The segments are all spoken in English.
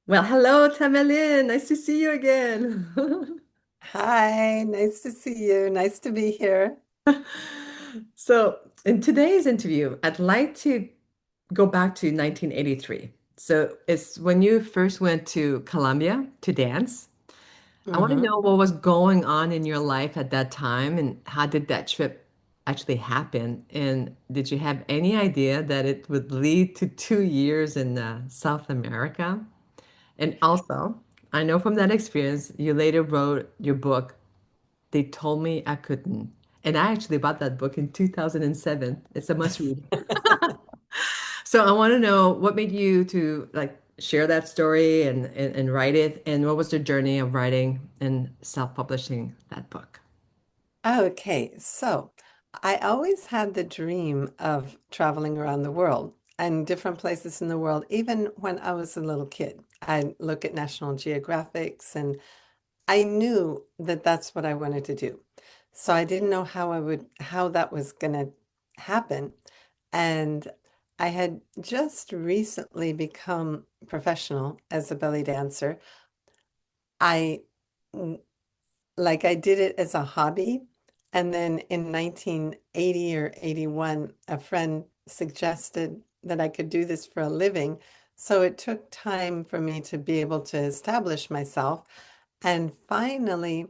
Well, hello, Tamalyn. Nice to see you again. Hi, nice to see you. Nice to be here. So, in today's interview, I'd like to go back to 1983. So, it's when you first went to Colombia to dance. I want to hmm know what was going on in your life at that time and how did that trip actually happen? And did you have any idea that it would lead to 2 years in South America? And also, I know from that experience, you later wrote your book, They Told Me I Couldn't. And I actually bought that book in 2007. It's a must read. So I want to know what made you to like share that story and write it, and what was the journey of writing and self-publishing that book? Okay, so I always had the dream of traveling around the world and different places in the world, even when I was a little kid. I look at National Geographics and I knew that that's what I wanted to do. So I didn't know how that was going to happen. And I had just recently become professional as a belly dancer. I I did it as a hobby. And then in 1980 or 81, a friend suggested that I could do this for a living. So it took time for me to be able to establish myself. And finally,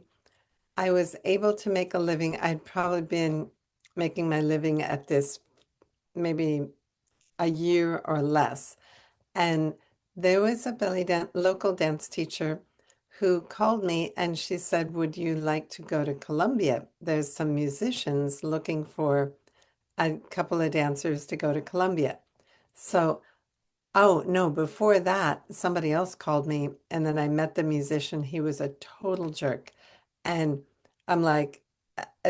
I was able to make a living. I'd probably been making my living at this maybe a year or less. And there was a local dance teacher who called me and she said, "Would you like to go to Colombia? There's some musicians looking for a couple of dancers to go to Colombia." So, oh no, before that, somebody else called me and then I met the musician. He was a total jerk. And I'm like,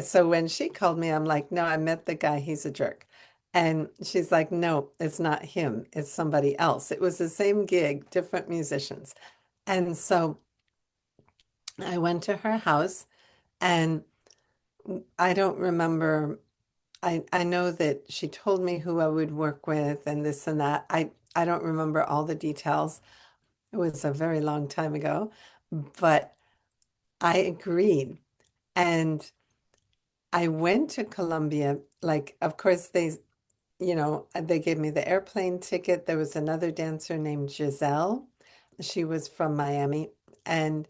so when she called me, I'm like, no, I met the guy. He's a jerk. And she's like, no, it's not him. It's somebody else. It was the same gig, different musicians. And so I went to her house and I don't remember. I know that she told me who I would work with and this and that. I don't remember all the details. It was a very long time ago, but I agreed. And I went to Colombia. Like, of course, they gave me the airplane ticket. There was another dancer named Giselle. She was from Miami. And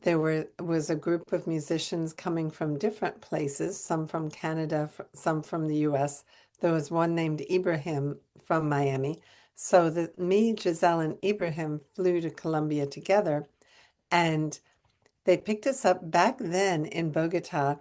was a group of musicians coming from different places, some from Canada, some from the US. There was one named Ibrahim from Miami. So me, Giselle, and Ibrahim flew to Colombia together. And they picked us up back then in Bogota.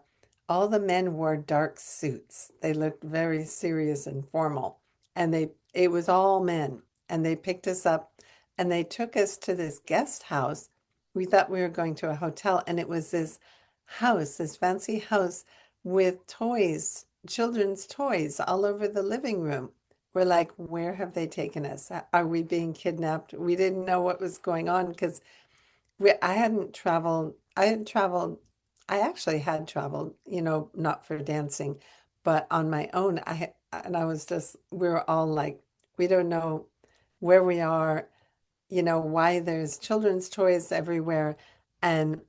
All the men wore dark suits. They looked very serious and formal. And it was all men. And they picked us up and they took us to this guest house. We thought we were going to a hotel, and it was this house, this fancy house with toys, children's toys all over the living room. We're like, where have they taken us? Are we being kidnapped? We didn't know what was going on because I hadn't traveled. I actually had traveled, not for dancing, but on my own. And I was just, we were all like, we don't know where we are, why there's children's toys everywhere. And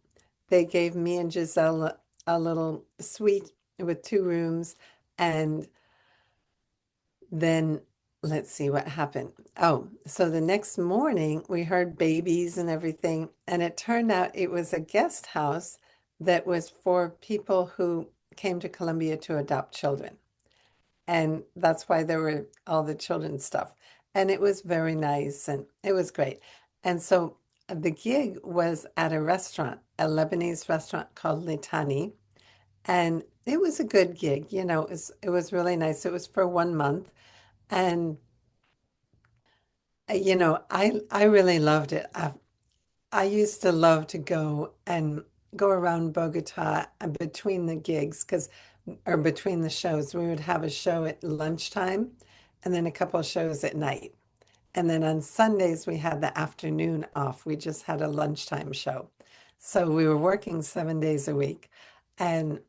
they gave me and Giselle a little suite with two rooms. And then let's see what happened. Oh, so the next morning we heard babies and everything, and it turned out it was a guest house that was for people who came to Colombia to adopt children. And that's why there were all the children's stuff. And it was very nice and it was great. And so the gig was at a restaurant, a Lebanese restaurant called Litani. And it was a good gig, it was really nice. It was for 1 month. And I really loved it. I used to love to go and go around Bogota between the gigs or between the shows. We would have a show at lunchtime and then a couple of shows at night. And then on Sundays, we had the afternoon off. We just had a lunchtime show. So we were working 7 days a week. And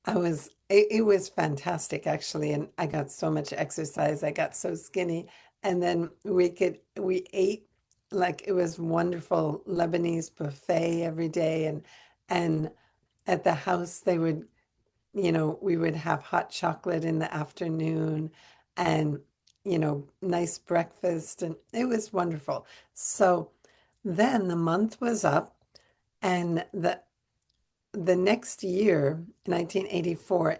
it was fantastic actually. And I got so much exercise. I got so skinny. And then we ate like it was wonderful Lebanese buffet every day, and at the house they would, we would have hot chocolate in the afternoon and, nice breakfast, and it was wonderful. So then the month was up, and the next year, 1984,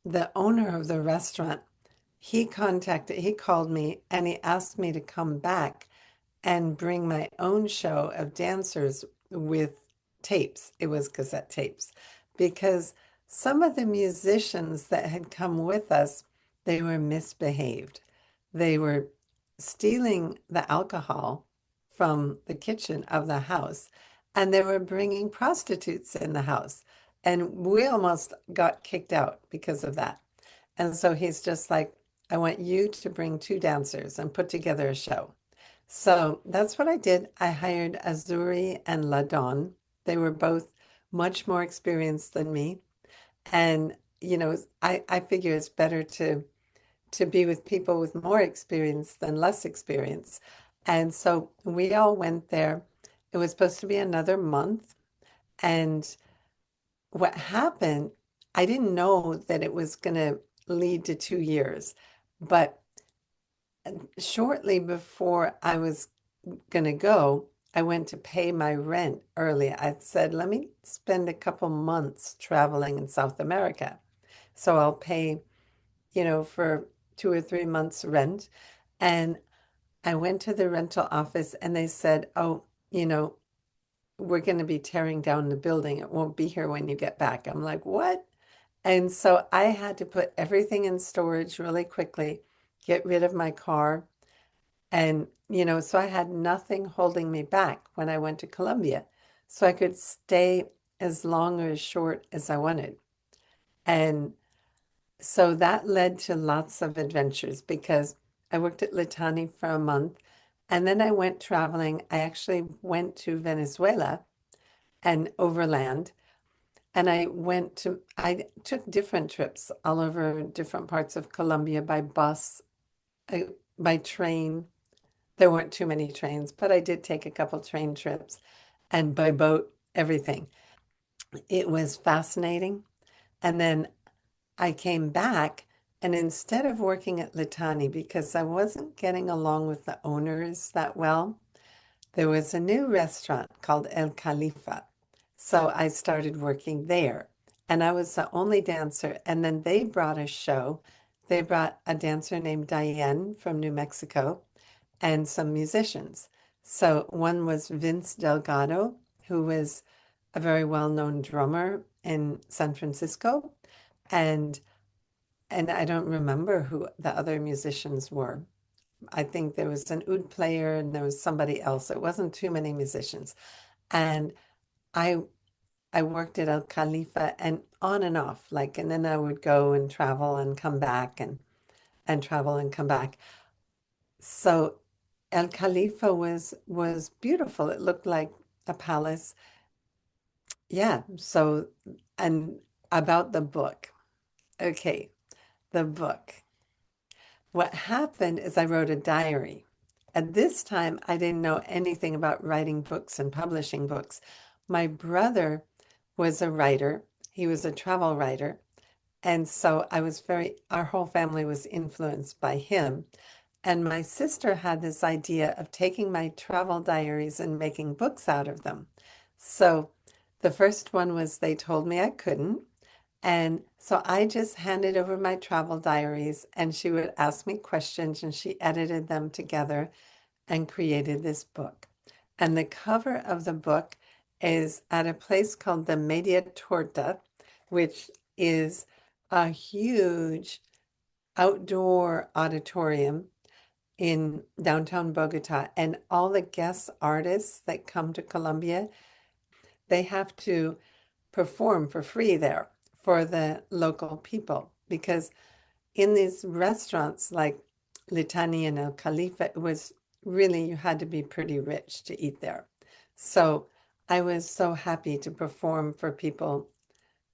the owner of the restaurant, he called me and he asked me to come back and bring my own show of dancers with tapes. It was cassette tapes because some of the musicians that had come with us, they were misbehaved. They were stealing the alcohol from the kitchen of the house, and they were bringing prostitutes in the house. And we almost got kicked out because of that. And so he's just like, I want you to bring two dancers and put together a show. So that's what I did. I hired Azuri and Ladon. They were both much more experienced than me. And, I figure it's better to be with people with more experience than less experience. And so we all went there. It was supposed to be another month. And what happened, I didn't know that it was going to lead to 2 years. But shortly before I was going to go, I went to pay my rent early. I said, let me spend a couple months traveling in South America. So I'll pay, for 2 or 3 months rent. And I went to the rental office and they said, oh, we're going to be tearing down the building. It won't be here when you get back. I'm like, what? And so I had to put everything in storage really quickly, get rid of my car. And, so I had nothing holding me back when I went to Colombia. So I could stay as long or as short as I wanted. And so that led to lots of adventures because I worked at Litani for a month and then I went traveling. I actually went to Venezuela and overland. And I took different trips all over different parts of Colombia by bus, uh, by train. There weren't too many trains, but I did take a couple train trips and by boat, everything. It was fascinating. And then I came back, and instead of working at Litani, because I wasn't getting along with the owners that well, there was a new restaurant called El Khalifa. So I started working there, and I was the only dancer. And then they brought a show. They brought a dancer named Diane from New Mexico and some musicians. So one was Vince Delgado, who was a very well-known drummer in San Francisco, and I don't remember who the other musicians were. I think there was an oud player and there was somebody else. It wasn't too many musicians. And I I worked at El Khalifa and on and off, like, and then I would go and travel and come back and travel and come back. So El Khalifa was beautiful. It looked like a palace. Yeah. So, and about the book. Okay, the book. What happened is I wrote a diary. At this time, I didn't know anything about writing books and publishing books. My brother was a writer. He was a travel writer. And so our whole family was influenced by him. And my sister had this idea of taking my travel diaries and making books out of them. So the first one was they told me I couldn't. And so I just handed over my travel diaries and she would ask me questions and she edited them together and created this book. And the cover of the book is at a place called the Media Torta, which is a huge outdoor auditorium in downtown Bogota. And all the guest artists that come to Colombia, they have to perform for free there for the local people because in these restaurants like Litani and El Khalifa, it was really, you had to be pretty rich to eat there. So I was so happy to perform for people,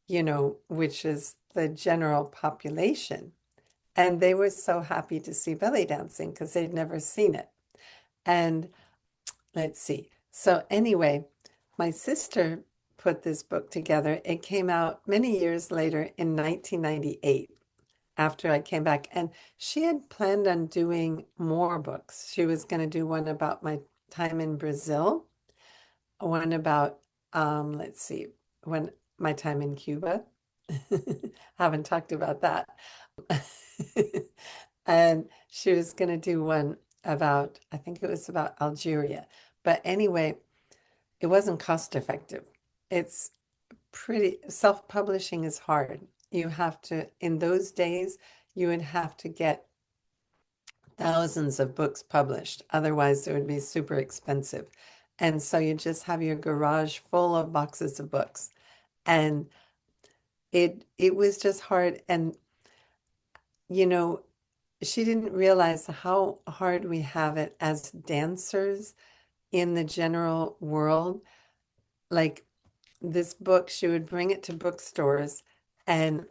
which is the general population. And they were so happy to see belly dancing because they'd never seen it. And let's see. So anyway, my sister put this book together. It came out many years later in 1998 after I came back. And she had planned on doing more books. She was going to do one about my time in Brazil, one about, let's see, when my time in Cuba. Haven't talked about that. And she was going to do one about, I think it was about Algeria. But anyway, it wasn't cost effective. It's pretty, self-publishing is hard. You have to, in those days, you would have to get thousands of books published. Otherwise, it would be super expensive. And so you just have your garage full of boxes of books. And it was just hard. And you know, she didn't realize how hard we have it as dancers in the general world. Like this book, she would bring it to bookstores and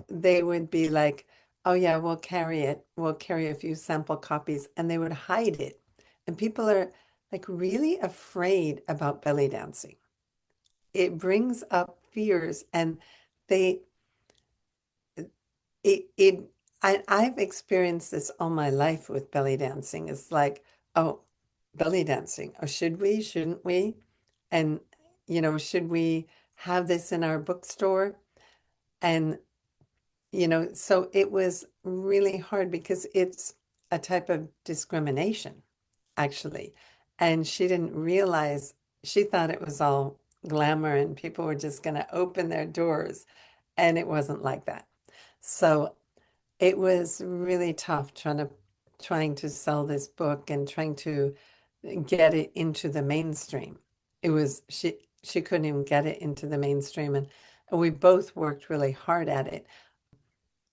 they would be like, oh, yeah, we'll carry it. We'll carry a few sample copies. And they would hide it. And people are like really afraid about belly dancing. It brings up fears and they, it I've experienced this all my life with belly dancing. It's like, oh, belly dancing. Oh, should we? Shouldn't we? And should we have this in our bookstore? And so it was really hard because it's a type of discrimination, actually. And she didn't realize, she thought it was all glamour and people were just going to open their doors. And it wasn't like that. So it was really tough trying to sell this book and trying to get it into the mainstream. It was she couldn't even get it into the mainstream and we both worked really hard at it.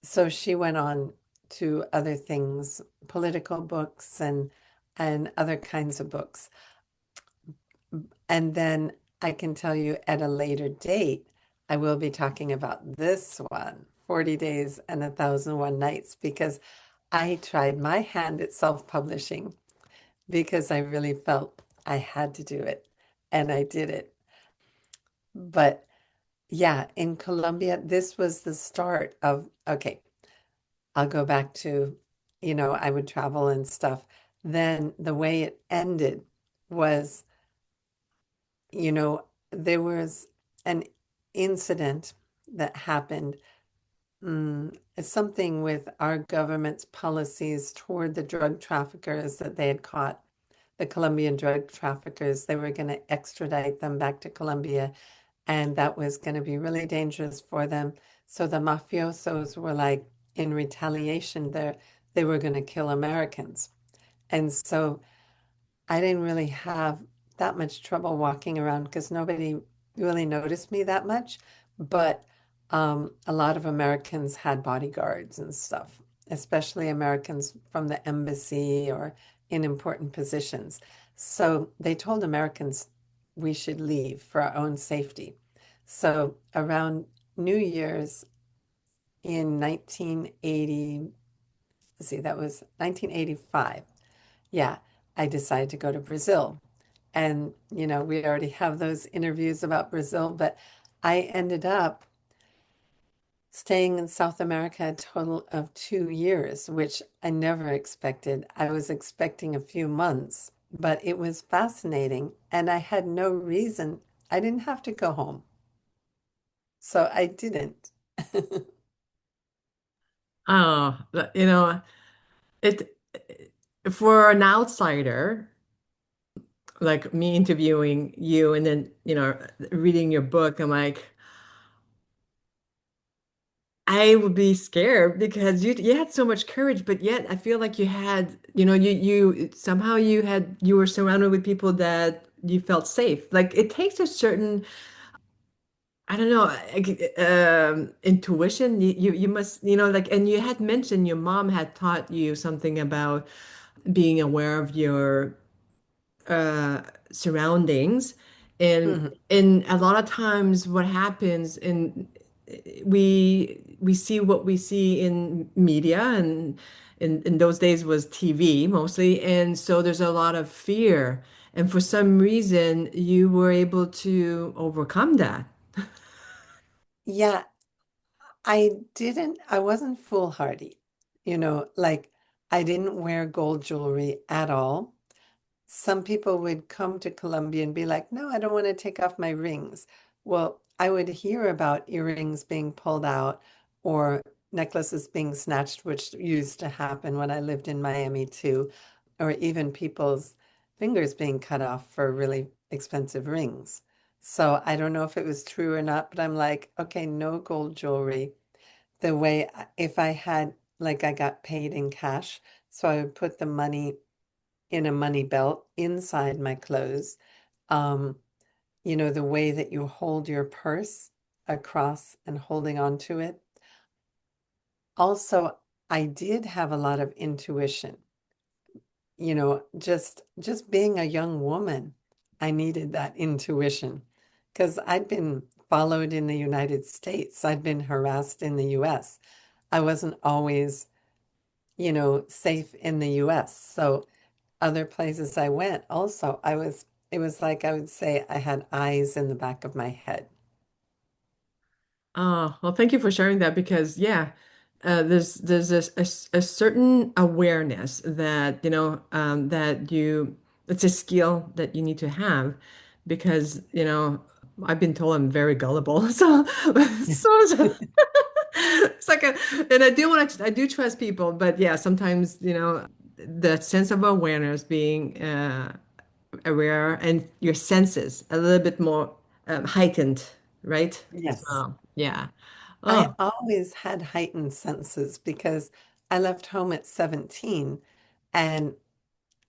So she went on to other things, political books and other kinds of books. And then I can tell you at a later date, I will be talking about this one, 40 Days and 1001 Nights, because I tried my hand at self-publishing because I really felt I had to do it, and I did it. But yeah, in Colombia, this was the start of, okay, I'll go back to, I would travel and stuff. Then the way it ended was, you know, there was an incident that happened. It's something with our government's policies toward the drug traffickers that they had caught, the Colombian drug traffickers. They were going to extradite them back to Colombia, and that was going to be really dangerous for them. So the mafiosos were like, in retaliation, they were going to kill Americans. And so I didn't really have that much trouble walking around because nobody really noticed me that much. But a lot of Americans had bodyguards and stuff, especially Americans from the embassy or in important positions. So they told Americans we should leave for our own safety. So around New Year's in 1980, let's see, that was 1985. Yeah, I decided to go to Brazil. And, we already have those interviews about Brazil, but I ended up staying in South America a total of 2 years, which I never expected. I was expecting a few months, but it was fascinating. And I had no reason. I didn't have to go home. So I didn't. Oh, it for an outsider like me interviewing you and then, reading your book, I'm like, I would be scared because you had so much courage, but yet I feel like you had, you somehow you were surrounded with people that you felt safe. Like it takes a certain, I don't know, intuition. You must, like, and you had mentioned your mom had taught you something about being aware of your uh, surroundings, and Mhm. a lot of times what happens in we see what we see in media and in those days was TV mostly, and so there's a lot of fear. And for some reason, you were able to overcome that. Yeah, I wasn't foolhardy. Like I didn't wear gold jewelry at all. Some people would come to Colombia and be like, no, I don't want to take off my rings. Well, I would hear about earrings being pulled out or necklaces being snatched, which used to happen when I lived in Miami too, or even people's fingers being cut off for really expensive rings. So I don't know if it was true or not, but I'm like, okay, no gold jewelry. The way if I had, like, I got paid in cash, so I would put the money in a money belt inside my clothes. Um, the way that you hold your purse across and holding on to it. Also, I did have a lot of intuition. Just being a young woman, I needed that intuition because I'd been followed in the United States. I'd been harassed in the US. I wasn't always, safe in the US. So other places I went also, it was like I would say I had eyes in the back of my head. Oh, well, thank you for sharing that because yeah, there's a certain awareness that that you it's a skill that you need to have because I've been told I'm very gullible, so it's like a and I do trust people, but yeah, sometimes the sense of awareness being aware and your senses a little bit more heightened, right? Yes. So yeah. I Oh, always had heightened senses because I left home at 17 and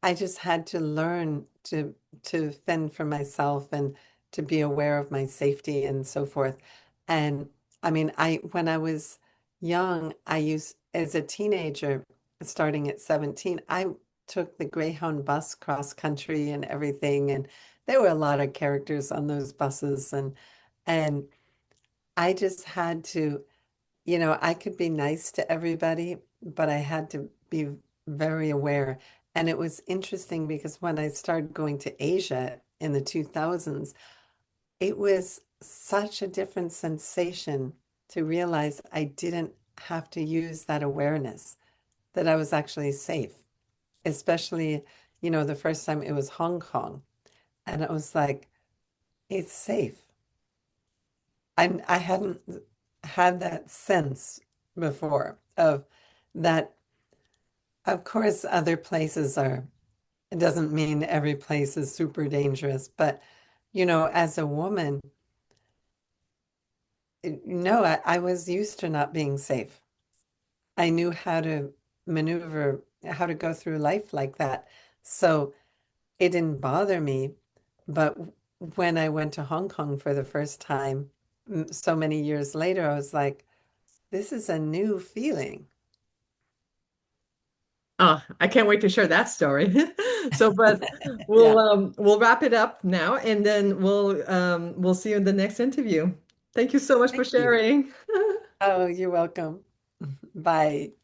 I just had to learn to fend for myself and to be aware of my safety and so forth. And I mean, I when I was young, I used as a teenager, starting at 17, I took the Greyhound bus cross country and everything, and there were a lot of characters on those buses and I just had to, I could be nice to everybody, but I had to be very aware. And it was interesting because when I started going to Asia in the 2000s, it was such a different sensation to realize I didn't have to use that awareness, that I was actually safe, especially, the first time it was Hong Kong. And it was like, it's safe. I hadn't had that sense before of that. Of course, other places are, it doesn't mean every place is super dangerous, but as a woman, no, I was used to not being safe. I knew how to maneuver, how to go through life like that. So it didn't bother me. But when I went to Hong Kong for the first time, so many years later, I was like, this is a new feeling. oh, I can't wait to share that story. So, but Yeah. we'll wrap it up now and then we'll see you in the next interview. Thank you so much for Thank you. sharing. Oh, you're welcome. Bye.